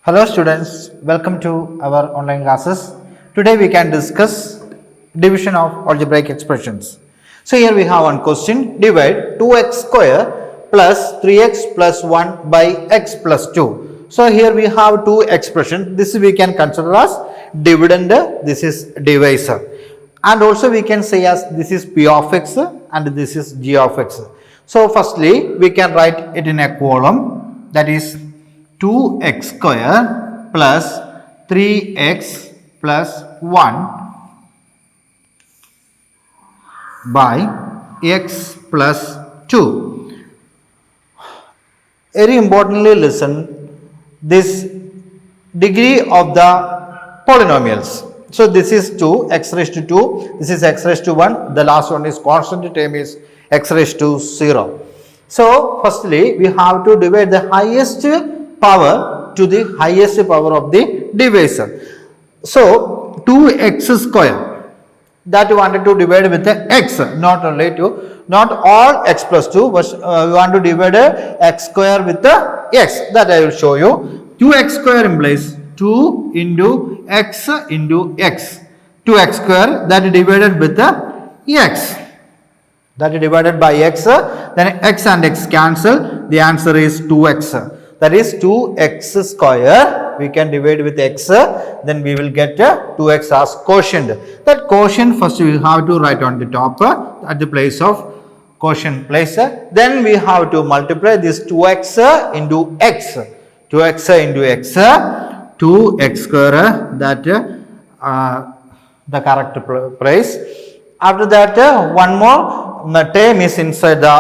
Hello students, welcome to our online classes. Today we can discuss division of algebraic expressions. So here we have one question, divide 2x square plus 3x plus 1 by x plus 2. So here we have two expressions. This we can consider as dividend, this is divisor. And also we can say as this is p of x and this is g of x. So firstly we can write it in a column, that is 2x square plus 3x plus 1 by x plus 2. Very importantly, listen this degree of the polynomials. So this is 2, x raised to 2, this is x raised to 1, the last one is constant term is x raised to 0. So firstly we have to divide the highest power to the highest power of the divisor. So 2x square, that we wanted to divide with the x, not only to, not all x plus 2, but we want to divide x square with the x, that I will show you. 2x square implies 2 into x into x. 2x square, that is divided with the x, that is divided by x, then x and x cancel, the answer is 2x. That is 2x square, we can divide with x, then we will get 2x as quotient. That quotient first we have to write on the top at the place of quotient place. Then we have to multiply this 2x into x. 2x into x, 2x square, that the correct place. After that one more term is inside the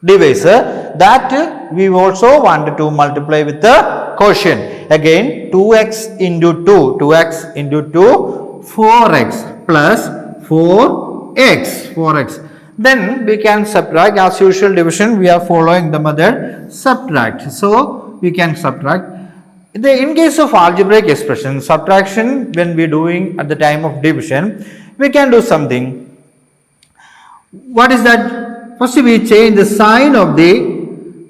divisor, that we also want to multiply with the quotient. Again 2x into 2, 2x into 2, 4x plus 4x. Then we can subtract, as usual division we are following the method subtract. So we can subtract. In case of algebraic expression, subtraction when we are doing at the time of division, we can do something. What is that? First we change the sign of the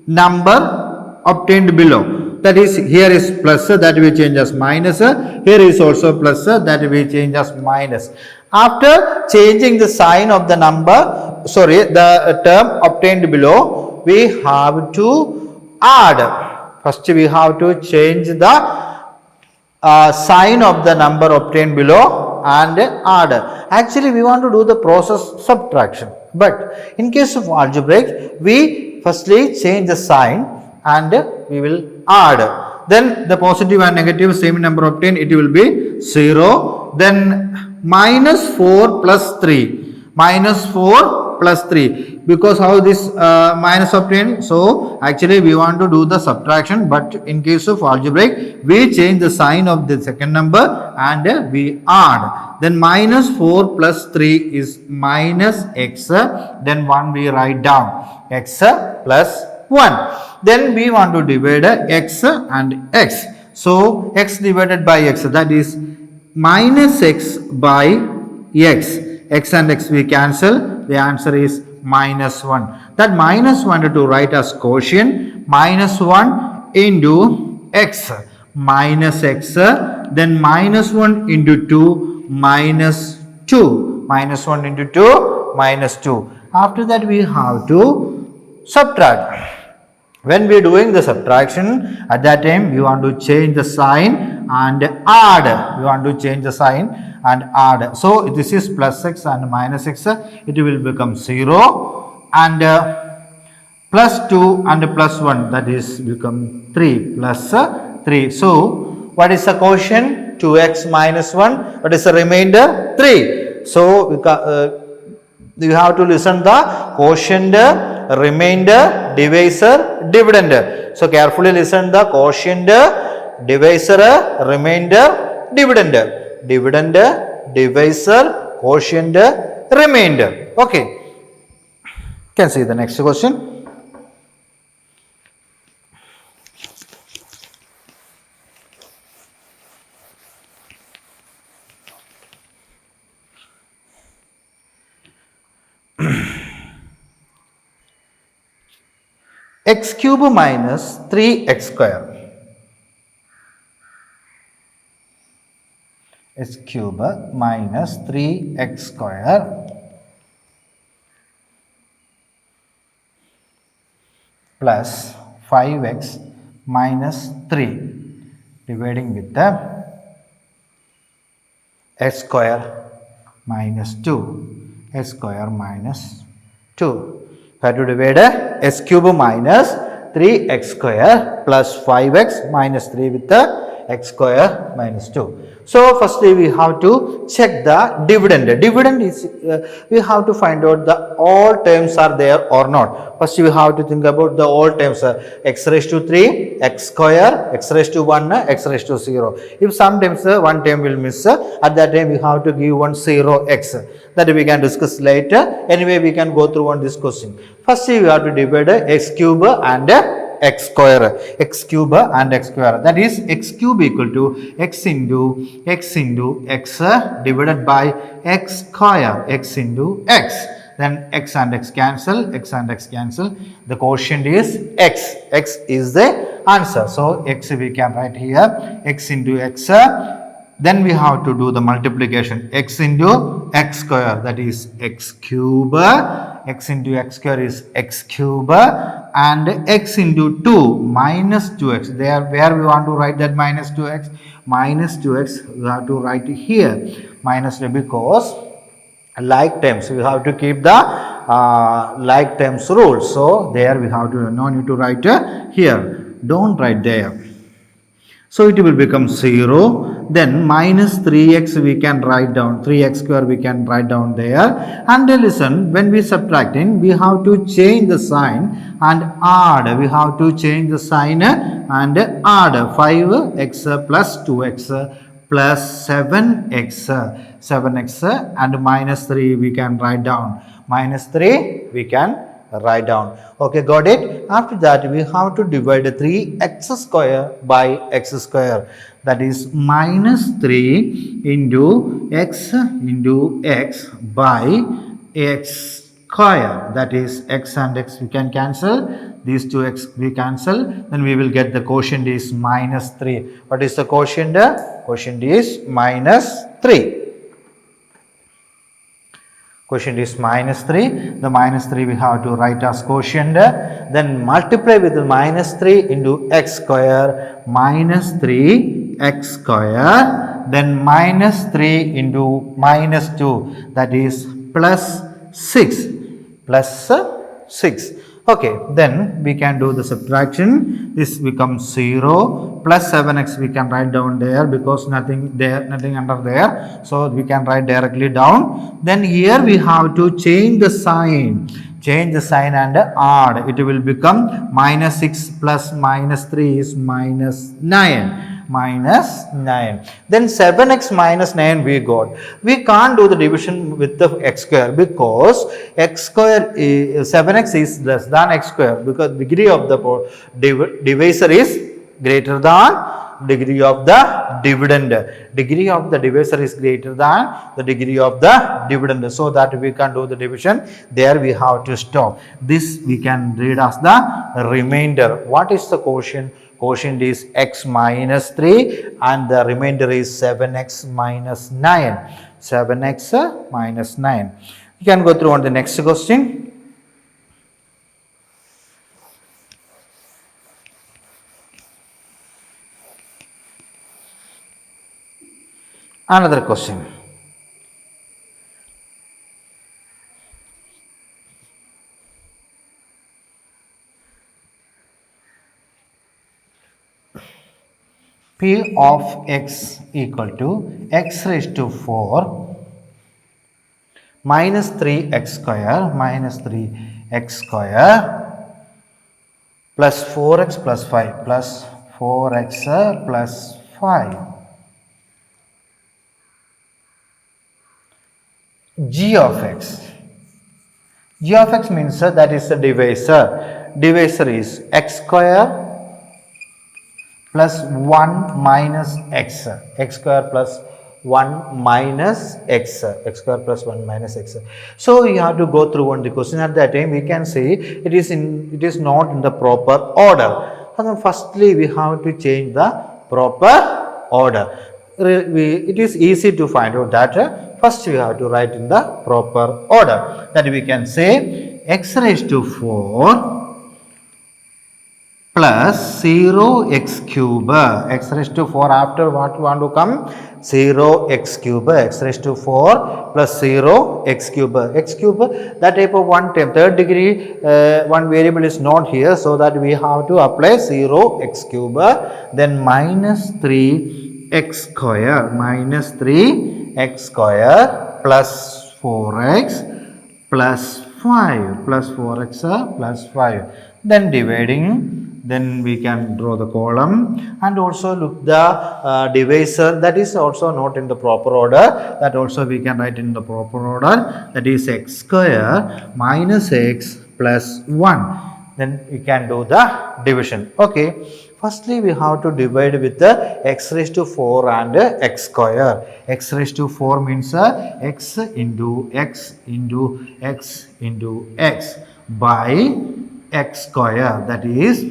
number obtained below. That is, here is plus, that we change as minus. Here is also plus, that we change as minus. After changing the sign of the number, the term obtained below, we have to add. First we have to change the sign of the number obtained below and add. Actually we want to do the process subtraction, but in case of algebraic we firstly change the sign and we will add. Then the positive and negative same number obtained, it will be 0. Then minus 4 plus 3, minus 4 plus 3, because how this minus obtained, so actually we want to do the subtraction, but in case of algebraic we change the sign of the second number and we add. Then minus 4 plus 3 is minus x, then 1 we write down, x plus 1. Then we want to divide x and x. So x divided by x, that is minus x by x. X and x we cancel, the answer is minus 1. That minus 1 to write as quotient, minus 1 into x, minus x, then minus 1 into 2, minus 2, minus 1 into 2, minus 2. After that we have to subtract. When we are doing the subtraction, at that time we want to change the sign and add. We want to change the sign and add. So this is plus x and minus x, it will become 0, and plus 2 and plus 1, that is become 3, plus 3. So what is the quotient? 2x minus 1. What is the remainder? 3. So you have to listen the quotient, remainder, divisor, dividend. So carefully listen the quotient, divisor, remainder, dividend. Dividend, divisor, quotient, remainder. Okay. Can see the next question. x cube minus 3x square x cube minus 3x square plus 5x minus 3 dividing with the x square minus 2, x square minus 2. Have to divide x cube minus 3x square plus 5x minus 3 with the x square minus 2. So, firstly we have to check the dividend. Dividend is, we have to find out the all terms are there or not. First we have to think about the all terms, x raised to 3, x square, x raised to 1, x raised to 0. If sometimes one term will miss, at that time we have to give one 0x. That we can discuss later. Anyway, we can go through on this question. First we have to divide x cube and x square, x cube and x square, that is x cube equal to x into x divided by x square, x into x, then x and x cancel, the quotient is x, x is the answer. So x we can write here, x into x, then we have to do the multiplication, x into x square, that is x cube, x into x square is x cube, and x into 2 minus 2x, there where we want to write that minus 2x, we have to write here minus 2 because like terms we have to keep the like terms rule. So there we have to, no need to write here, don't write there. So it will become 0, then minus 3x we can write down, 3x square we can write down there, and listen, when we subtracting we have to change the sign and add, we have to change the sign and add 5x plus 2x plus 7x and minus 3 we can write down, minus 3 we can write down. Okay, got it? After that we have to divide 3x square by x square, that is minus 3 into x by x square, that is x and x we can cancel, these two x we cancel, then we will get the quotient is minus 3. What is the quotient? Quotient is minus 3. Quotient is minus 3. The minus 3 we have to write as quotient. Then multiply with the minus 3 into x square, minus 3x square. Then minus 3 into minus 2, that is plus 6. Plus 6. Okay, then we can do the subtraction. This becomes 0, plus 7x we can write down there because nothing there, nothing under there. So we can write directly down. Then here we have to change the sign. Change the sign and add. It will become minus 6 plus minus 3 is minus 9. Minus 9. Then 7x minus 9 we got. We can't do the division with the x square because x square is, 7x is less than x square because degree of the divisor is greater than degree of the dividend. Degree of the divisor is greater than the degree of the dividend. So that we can do the division. There we have to stop. This we can read as the remainder. What is the quotient? Quotient is x minus 3 and the remainder is 7x minus 9. 7x minus 9. You can go through on the next question. Another question. P of x equal to x raised to 4 minus 3x square plus 4x plus 5 plus 4x plus 5. G of x. G of x means that is the divisor. Divisor is x square plus 1 minus x. X square plus 1 minus x. X square plus 1 minus x. So you have to go through on the question. At that time we can say it is not in the proper order. And then firstly we have to change the proper order. it is easy to find out that first we have to write in the proper order. That we can say x raised to 4 plus 0x cube. X raised to 4 after what want to come? 0x cube. X raised to 4 plus 0x cube. X cube, that type of one term, third degree one variable is not here, so that we have to apply 0x cube. Then minus 3x square, minus 3x square plus 4x plus 5, plus 4x plus 5. Then dividing, then we can draw the column and also look the divisor, that is also not in the proper order, that also we can write in the proper order, that is x square minus x plus 1. Then we can do the division. Okay, firstly we have to divide with the x raised to 4 and x square. X raised to 4 means x into x into x into x by x square, that is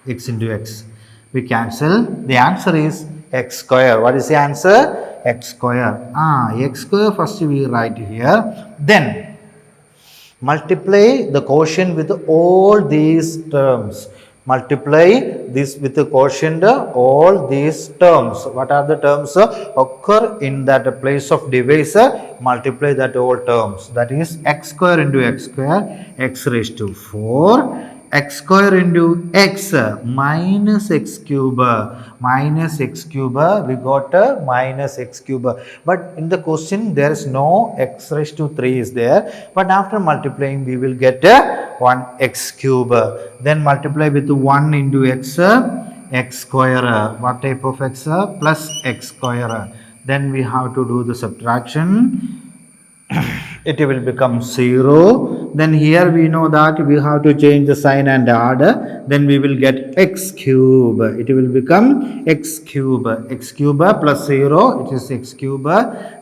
x into x. We cancel. The answer is x square. What is the answer? X square. X square first we write here. Then multiply the quotient with all these terms. Multiply this with the quotient all these terms. What are the terms occur in that place of divisor? Multiply that all terms. That is x square into x square, x raised to 4. X square into x minus x cube, minus x cube, we got minus x cube, but in the question there is no x raised to 3 is there, but after multiplying we will get 1 x cube. Then multiply with 1 into x, x square, what type of x? Plus x square. Then we have to do the subtraction. It will become 0. Then here we know that we have to change the sign and add. Then we will get x cube. It will become x cube. X cube plus 0, it is x cube.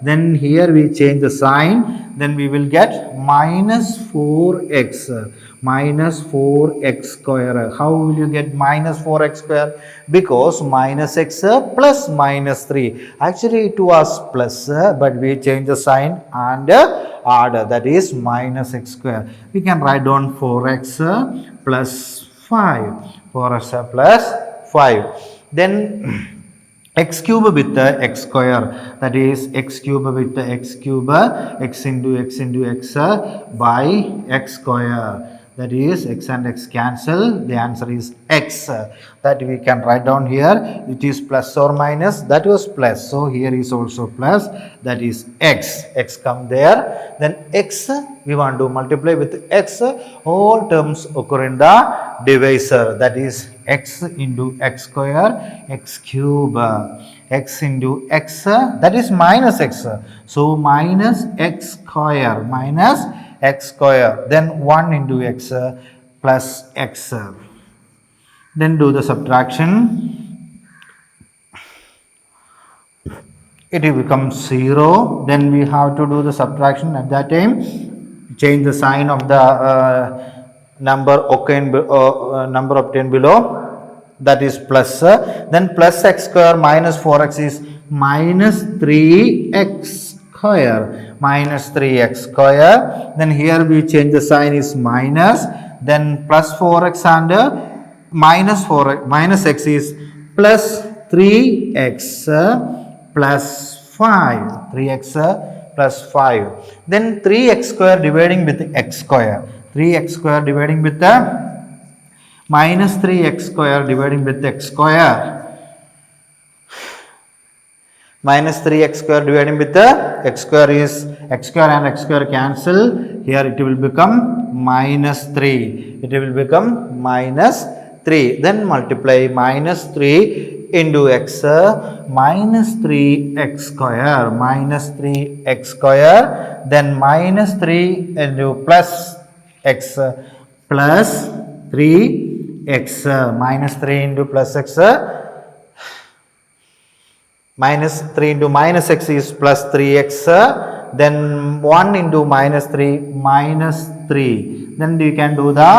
Then here we change the sign. Then we will get minus 4x. Minus 4x square. How will you get minus 4x square? Because minus x plus minus 3. Actually it was plus, but we change the sign and add, that is minus x square. We can write down 4x plus 5. 4x plus 5. Then x cube with the x square, that is x cube with the x cube, x into x into x by x square. That is x and x cancel. The answer is x. That we can write down here. It is plus or minus. That was plus. So here is also plus. That is x. X come there. Then x we want to multiply with x. All terms occur in the divisor. That is x into x square, x cube, x into x. That is minus x. So minus x square, minus x square, then 1 into x plus x. Then do the subtraction. It will become 0. Then we have to do the subtraction at that time. Change the sign of the number obtained below. That is plus. Then plus x square minus 4x is minus 3x square, minus 3x square. Then here we change the sign is minus, then plus 4x and minus 4x minus x is plus 3x plus 5, 3x plus 5. Then 3x square dividing with x square, 3x square dividing with the minus 3x square dividing with x square. Minus 3x square dividing with the x square is x square and x square cancel. Here it will become minus 3. It will become minus 3. Then multiply minus 3 into x, minus 3x square, minus 3x square. Then minus 3 into plus x, plus 3x, minus 3 into plus x. Minus 3 into minus x is plus 3x, then 1 into minus 3, minus 3. Then you can do the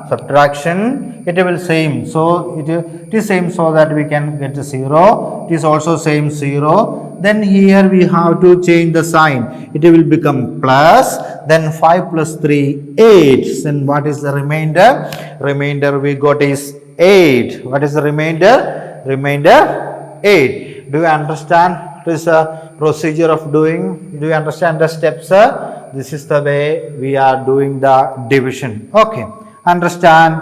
subtraction, it will same. So it is same, so that we can get 0. It is also same 0. Then here we have to change the sign. It will become plus. Then 5 plus 3, 8. Then what is the remainder? Remainder we got is 8. What is the remainder? Remainder 8. Do you understand this procedure of doing? Do you understand the steps? This is the way we are doing the division. Okay, understand.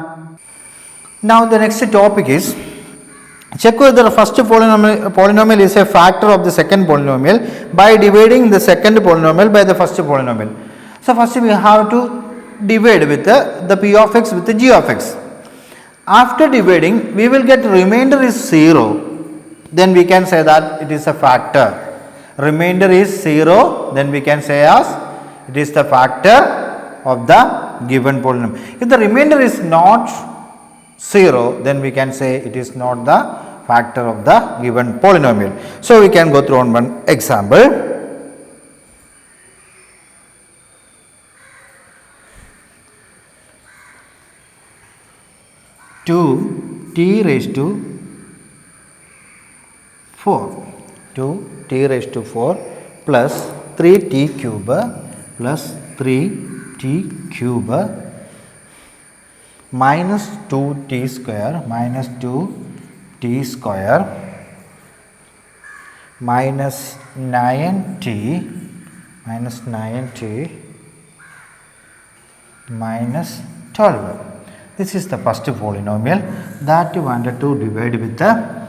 Now the next topic is check whether the first polynomial is a factor of the second polynomial by dividing the second polynomial by the first polynomial. So first we have to divide with the p of x with the g of x. After dividing, we will get remainder is 0. Then we can say that it is a factor. Remainder is 0. Then we can say as it is the factor of the given polynomial. If the remainder is not 0, then we can say it is not the factor of the given polynomial. So we can go through on one example. Two t raised to 4, 2t raised to 4 plus 3t cube plus 3t cube minus 2t square minus 2t square minus 9t minus 12. This is the first polynomial that we wanted to divide with the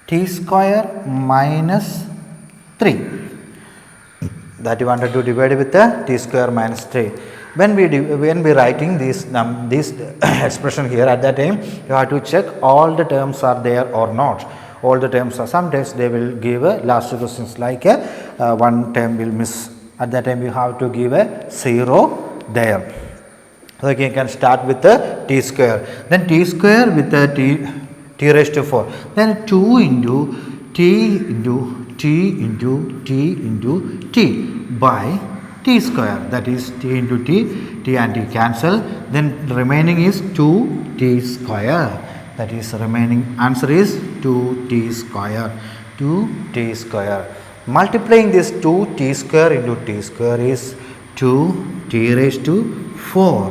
t square minus 3. That we wanted to divide with the t square minus 3. When we writing this expression here, at that time you have to check all the terms are there or not. All the terms are, sometimes they will give a last questions like one term will miss. At that time you have to give a 0 there. So you can start with the t square. Then t square with the t raised to 4. Then 2 into t into t into t into t by t square. That is t into t and t cancel. Then remaining is 2t square. That is remaining answer is 2t square. 2t square. Multiplying this 2t square into t square is 2t raised to 4.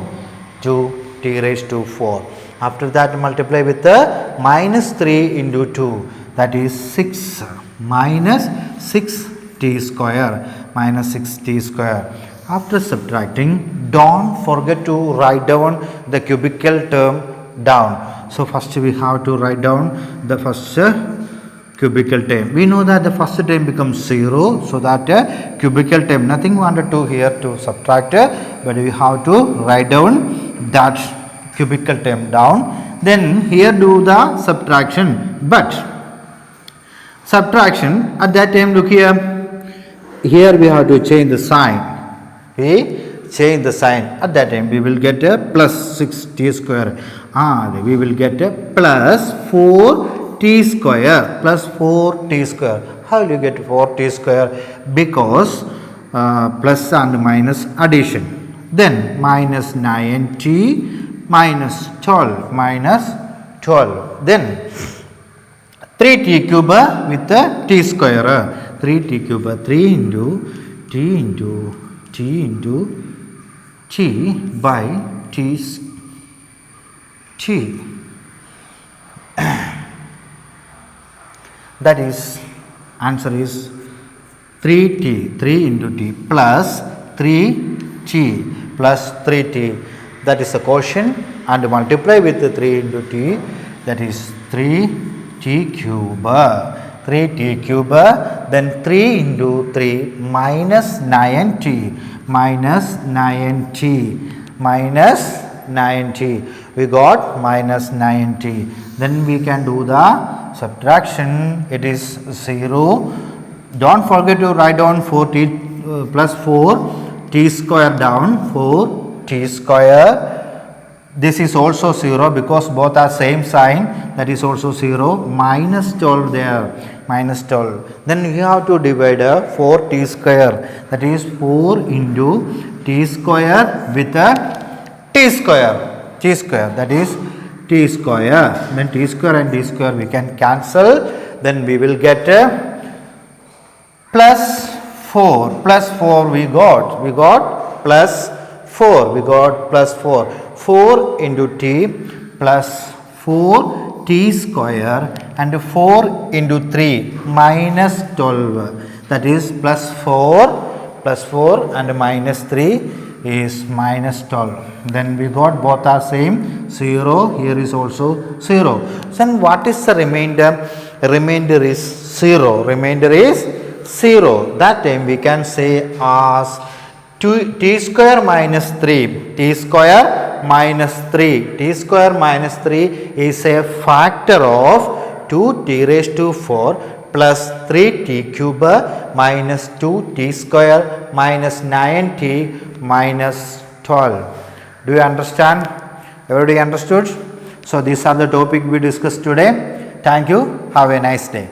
2t raised to 4. After that multiply with the minus 3 into 2. That is 6 minus 6t square minus 6t square. After subtracting, don't forget to write down the cubical term down. So first we have to write down the first cubical term. We know that the first term becomes 0, so that cubical term, nothing wanted to here to subtract, but we have to write down that cubical term down. Then here do the subtraction, but subtraction at that time, look here we have to change the sign. We change the sign. At that time we will get a plus 6t square. We will get a plus 4t square. Plus 4t square. How will you get 4t square? Because plus and minus addition. Then minus 9t minus 12 minus 12. Then 3t cube with the t square. 3t cube, 3 into t into t into t by t. That is, answer is 3t, 3 into t plus 3t plus 3t. That is the quotient, and multiply with the 3 into t, that is 3t cube. 3t cube, then 3 into 3 minus 9t minus 9t minus 9t. We got minus 9t. Then we can do the subtraction. It is 0. Don't forget to write down 4t plus 4t square down. 4t square. This is also 0 because both are same sign. That is also 0. Minus 12 there. minus 12. Then we have to divide 4t square, that is 4 into t square with a t square, that is t square. Then t square and t square we can cancel, then we will get plus 4 we got plus 4 4 into t plus 4t square and 4 into 3 minus 12, that is plus 4 and minus 3 is minus 12. Then we got both are same, 0, here is also 0. Then what is the remainder? Remainder is 0. That time we can say as t square minus 3. T square minus 3 is a factor of 2t raised to 4 plus 3t cube minus 2t square minus 9t minus 12. Do you understand? Everybody understood? So these are the topic we discussed today. Thank you. Have a nice day.